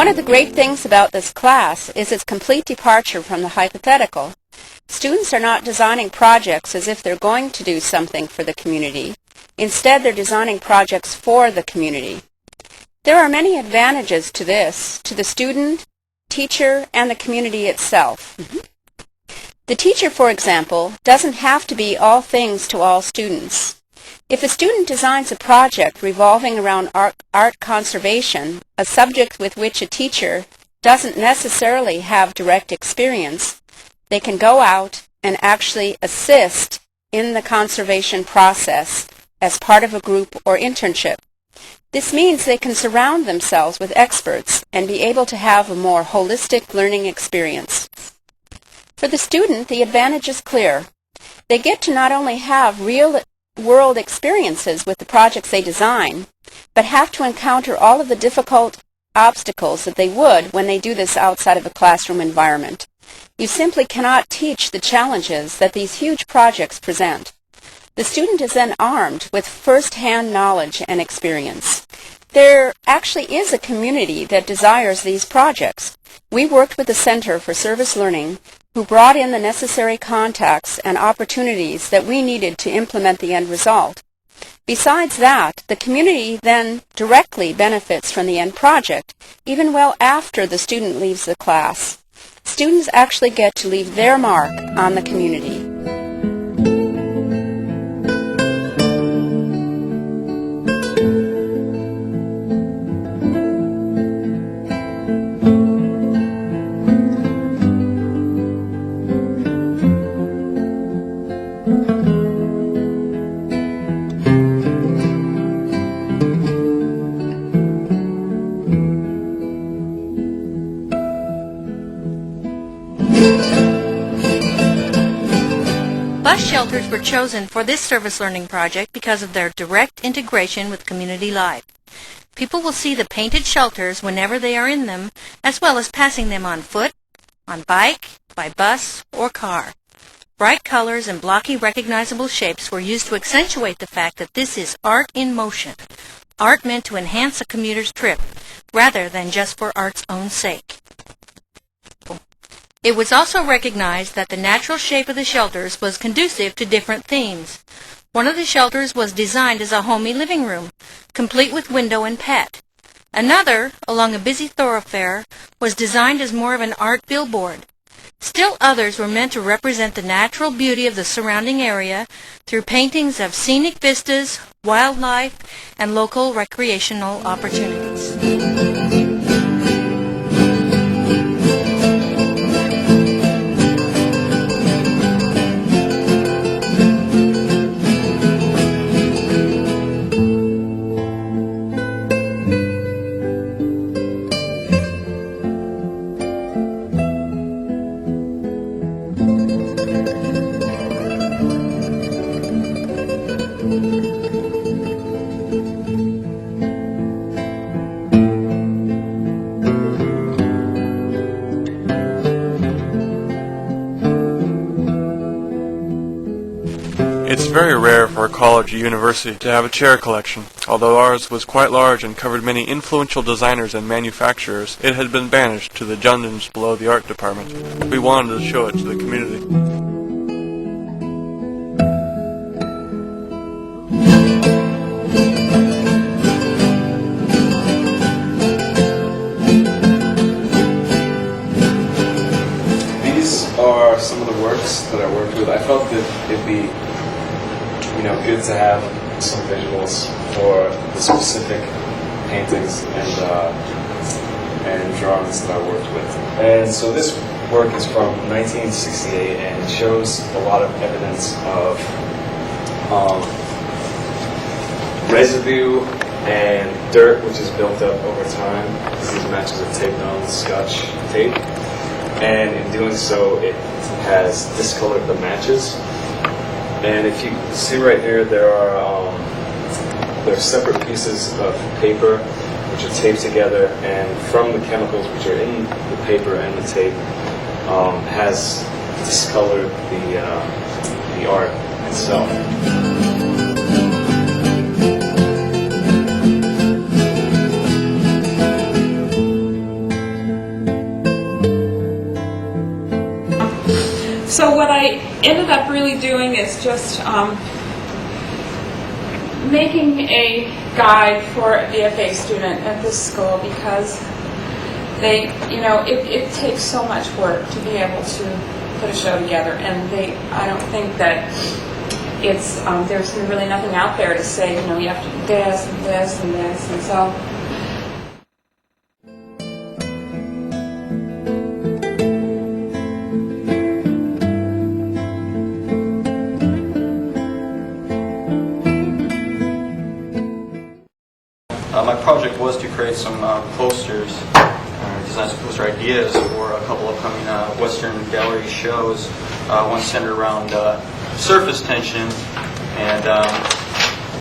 of the great things about this class is its complete departure from the hypothetical. Students are not designing projects as if they're going to do something for the community. Instead, they're designing projects for the community. There are many advantages to this, to the student, teacher, and the community itself. The teacher, for example, doesn't have to be all things to all students. If a student designs a project revolving around art conservation, a subject with which a teacher doesn't necessarily have direct experience, they can go out and actually assist in the conservation process as part of a group or internship. This means they can surround themselves with experts and be able to have a more holistic learning experience. For the student, the advantage is clear. They get to not only have real-world experiences with the projects they design, but have to encounter all of the difficult obstacles that they would when they do this outside of a classroom environment. You simply cannot teach the challenges that these huge projects present. The student is then armed with first-hand knowledge and experience. There actually is a community that desires these projects. We worked with the Center for Service Learning, who brought in the necessary contacts and opportunities that we needed to implement the end result. Besides that, the community then directly benefits from the end project, even well after the student leaves the class. Students actually get to leave their mark on the community. Bus shelters were chosen for this service learning project because of their direct integration with community life. People will see the painted shelters whenever they are in them, as well as passing them on foot, on bike, by bus, or car. Bright colors and blocky recognizable shapes were used to accentuate the fact that this is art in motion, art meant to enhance a commuter's trip, rather than just for art's own sake. It was also recognized that the natural shape of the shelters was conducive to different themes. One of the shelters was designed as a homey living room, complete with window and pet. Another, along a busy thoroughfare, was designed as more of an art billboard. Still others were meant to represent the natural beauty of the surrounding area through paintings of scenic vistas, wildlife, and local recreational opportunities. It's very rare for a college or university to have a chair collection. Although ours was quite large and covered many influential designers and manufacturers, it had been banished to the dungeons below the art department. We wanted to show it to the community. These are some of the works that I worked with. I felt that it'd be good to have some visuals for the specific paintings and drawings that I worked with. And so this work is from 1968 and it shows a lot of evidence of residue and dirt which is built up over time. These matches are taped on Scotch tape, and in doing so it has discolored the matches. And if you see right here, there are separate pieces of paper which are taped together, and from the chemicals which are in the paper and the tape has discolored the art itself. So what I ended up really doing is just making a guide for a BFA student at this school, because they, you know, it takes so much work to be able to put a show together, and I don't think that it's there's really nothing out there to say, you know, you have to do this and this and this, and so. My project was to create some posters, design some poster ideas for a couple upcoming Western Gallery shows, one centered around surface tension and